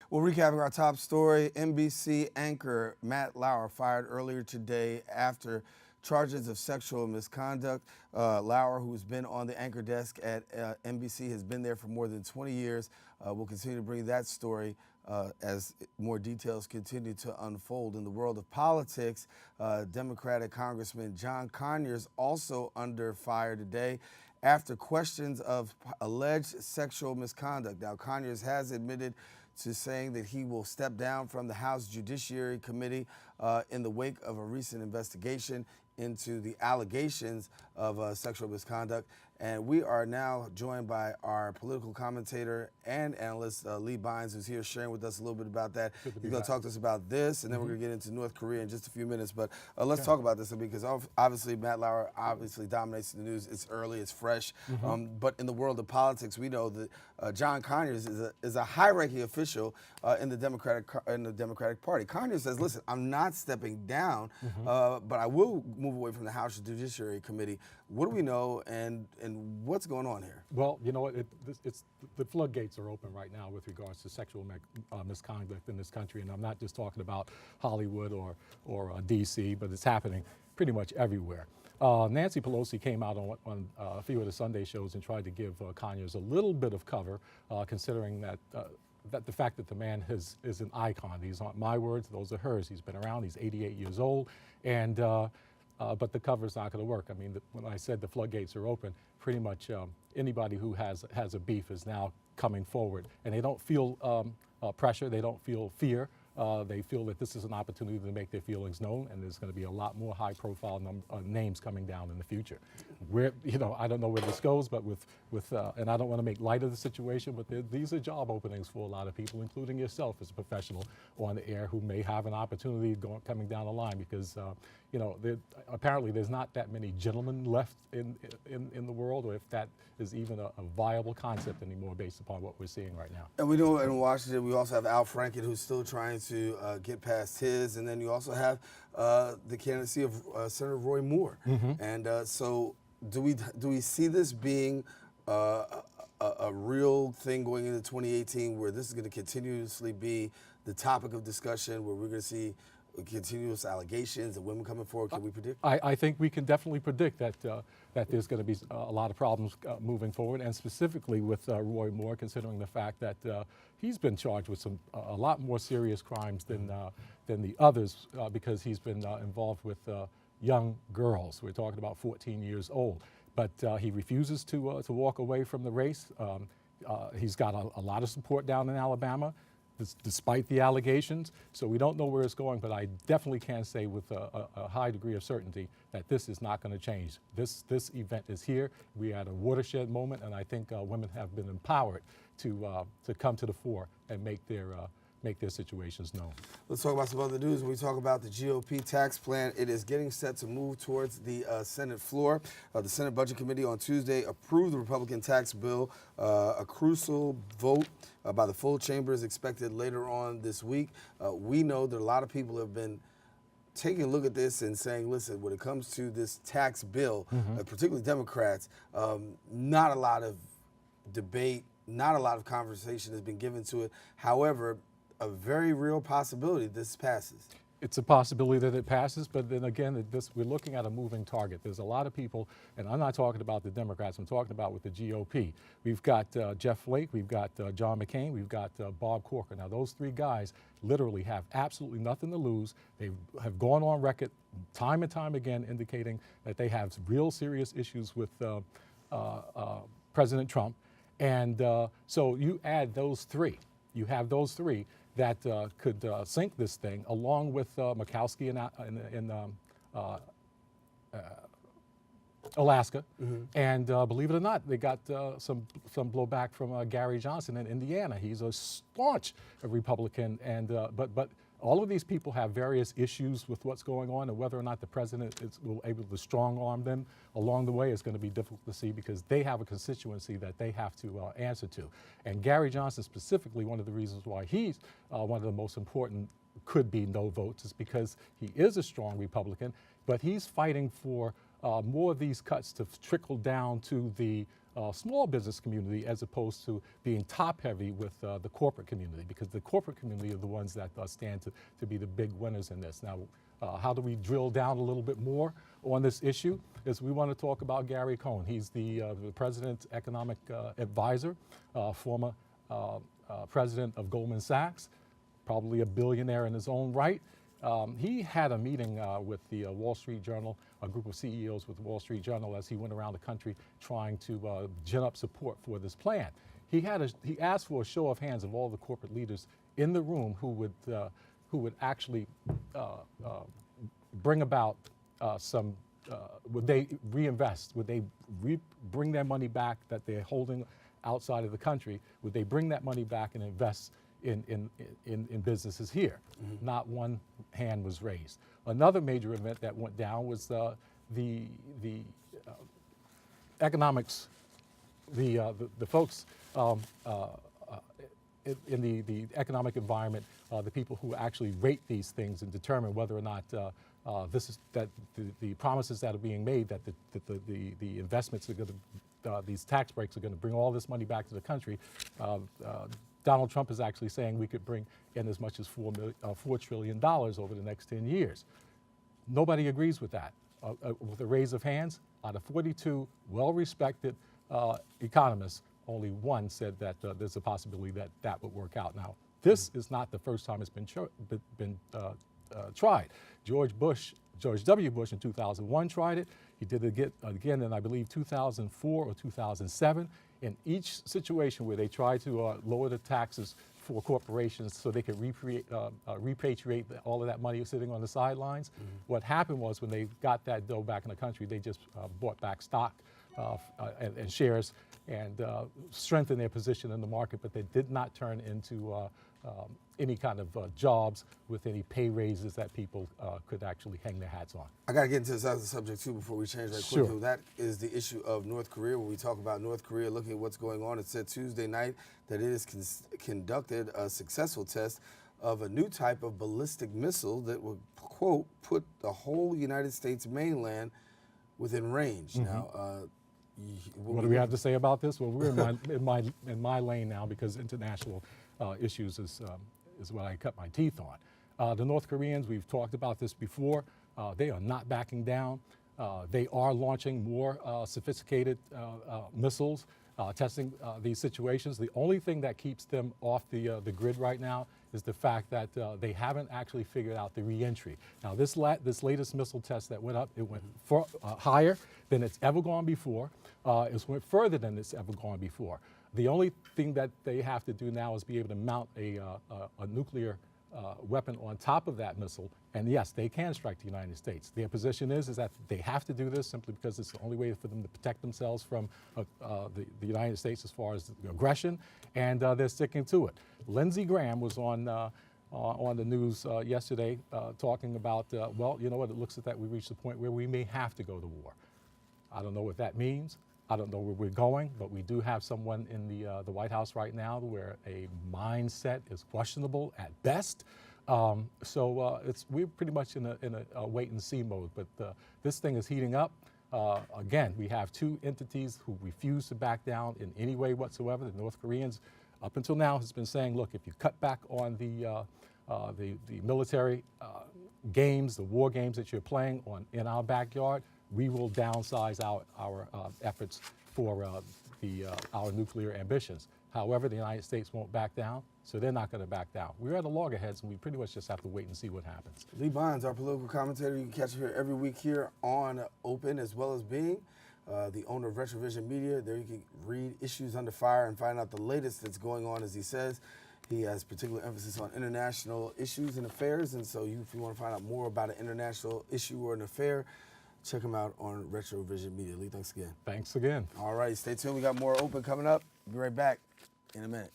Well, recapping our top story, NBC anchor Matt Lauer fired earlier today after charges of sexual misconduct. Lauer, who's been on the anchor desk at NBC, has been there for more than 20 years. We'll continue to bring that story as more details continue to unfold. In the world of politics, Democratic Congressman John Conyers also under fire today after questions of alleged sexual misconduct. Now, Conyers has admitted to saying that he will step down from the House Judiciary Committee in the wake of a recent investigation into the allegations of sexual misconduct. And we are now joined by our political commentator and analyst, Lee Bynes, who's here sharing with us a little bit about that. He's going to talk to us about this, and then we're going to get into North Korea in just a few minutes. But let's talk about this, because obviously Matt Lauer obviously dominates the news. It's early, it's fresh. But in the world of politics, we know that John Conyers is a high-ranking official in the Democratic Party. Conyers says, listen, I'm not stepping down, but I will move away from the House Judiciary Committee. What do we know, and what's going on here? Well, you know what, the floodgates are open right now with regards to sexual misconduct in this country, and I'm not just talking about Hollywood or D.C., but it's happening pretty much everywhere. Nancy Pelosi came out on a few of the Sunday shows and tried to give Conyers a little bit of cover, considering that the fact that the man is an icon. These aren't my words, those are hers. He's been around, he's 88 years old, and but the cover's not going to work. I mean, when I said the floodgates are open, pretty much anybody who has a beef is now coming forward, and they don't feel pressure, they don't feel fear. They feel that this is an opportunity to make their feelings known, and there's going to be a lot more high-profile names coming down in the future. I don't know where this goes, but and I don't want to make light of the situation, but these are job openings for a lot of people, including yourself as a professional on the air, who may have an opportunity coming down the line, because apparently there's not that many gentlemen left in the world, or if that is even a viable concept anymore based upon what we're seeing right now. And we know in Washington we also have Al Franken, who's still trying to get past his, and then you also have the candidacy of Senator Roy Moore. And so do we see this being a real thing going into 2018, where this is going to continuously be the topic of discussion, where we're going to see continuous allegations and women coming forward? Can we predict? I think we can definitely predict that there's going to be a lot of problems moving forward, and specifically with Roy Moore, considering the fact that he's been charged with a lot more serious crimes than the others, because he's been involved with young girls. We're talking about 14 years old, but he refuses to walk away from the race. He's got a lot of support down in Alabama, despite the allegations. So we don't know where it's going, but I definitely can say with a high degree of certainty that this is not going to change. This event is here. We're at a watershed moment, and I think women have been empowered to come to the fore and make their situations known. Let's talk about some other news. When we talk about the GOP tax plan, it is getting set to move towards the Senate floor. The Senate Budget Committee on Tuesday approved the Republican tax bill. A crucial vote by the full chamber is expected later on this week. We know that a lot of people have been taking a look at this and saying, listen, when it comes to this tax bill, particularly Democrats, not a lot of debate, not a lot of conversation has been given to it. However, a very real possibility this passes. It's a possibility that it passes, but then again, we're looking at a moving target. There's a lot of people, and I'm not talking about the Democrats, I'm talking about with the GOP. We've got Jeff Flake, we've got John McCain, we've got Bob Corker. Now, those three guys literally have absolutely nothing to lose. They have gone on record time and time again indicating that they have real serious issues with President Trump. And so you add those three. You have those three that could sink this thing, along with Murkowski in Alaska. And believe it or not, they got some blowback from Gary Johnson in Indiana. He's a staunch Republican, and but all of these people have various issues with what's going on, and whether or not the president will able to strong-arm them along the way is going to be difficult to see, because they have a constituency that they have to answer to. And Gary Johnson specifically, one of the reasons why he's one of the most important could-be no votes is because he is a strong Republican, but he's fighting for more of these cuts to trickle down to the small business community as opposed to being top heavy with the corporate community, because the corporate community are the ones that stand to be the big winners in this. Now, how do we drill down a little bit more on this issue? Is we want to talk about Gary Cohn. He's the president's economic advisor, former president of Goldman Sachs, probably a billionaire in his own right. He had a meeting with the Wall Street Journal, a group of CEOs with the Wall Street Journal, as he went around the country trying to gin up support for this plan. He asked for a show of hands of all the corporate leaders in the room who would actually bring about would they reinvest? Would they bring their money back that they're holding outside of the country? Would they bring that money back and invest in businesses here? Mm-hmm. Not one hand was raised. Another major event that went down was the economics, the folks in the economic environment, the people who actually rate these things and determine whether or not the promises that are being made that the investments are going to these tax breaks are going to bring all this money back to the country. Donald Trump is actually saying we could bring in as much as $4 trillion over the next 10 years. Nobody agrees with that. With a raise of hands, out of 42 well-respected economists, only one said that there's a possibility that that would work out. Now, this is not the first time it's been tried. George W. Bush in 2001 tried it. He did it again in, I believe, 2004 or 2007. In each situation where they tried to lower the taxes for corporations so they could repatriate all of that money sitting on the sidelines, mm-hmm. What happened was when they got that dough back in the country, they just bought back stock and shares and strengthened their position in the market, but they did not turn into any kind of jobs with any pay raises that people could actually hang their hats on. I got to get into this other subject too before we change that quickly. Sure. That is the issue of North Korea. When we talk about North Korea, looking at what's going on, it said Tuesday night that it has conducted a successful test of a new type of ballistic missile that would, quote, put the whole United States mainland within range. Mm-hmm. Now, what do we have to say about this? Well, we're in my lane now because international issues is what I cut my teeth on. The North Koreans, we've talked about this before. They are not backing down. They are launching more sophisticated missiles, testing these situations. The only thing that keeps them off the grid right now is the fact that they haven't actually figured out the reentry. Now, this latest missile test that went up, it went higher than it's ever gone before. It went further than it's ever gone before. The only thing that they have to do now is be able to mount a nuclear weapon on top of that missile, and yes, they can strike the United States. Their position is that they have to do this simply because it's the only way for them to protect themselves from the United States as far as aggression, and they're sticking to it. Lindsey Graham was on the news yesterday talking about, well, you know what, it looks like that we reached the point where we may have to go to war. I don't know what that means. I don't know where we're going, but we do have someone in the White House right now where a mindset is questionable at best. So we're pretty much in a wait and see mode. But this thing is heating up. Again, we have two entities who refuse to back down in any way whatsoever. The North Koreans, up until now, has been saying, look, if you cut back on the military games, the war games that you're playing in our backyard, we will downsize our efforts for our nuclear ambitions. However, the United States won't back down, so they're not going to back down. We're at a loggerheads, and we pretty much just have to wait and see what happens. Lee Bonds, our political commentator. You can catch him here every week here on Open, as well as being the owner of Retrovision Media. There you can read Issues Under Fire and find out the latest that's going on, as he says. He has particular emphasis on international issues and affairs, and so if you want to find out more about an international issue or an affair, check him out on Retrovision Media. Lee, thanks again. Thanks again. All right, stay tuned. We got more Open coming up. Be right back in a minute.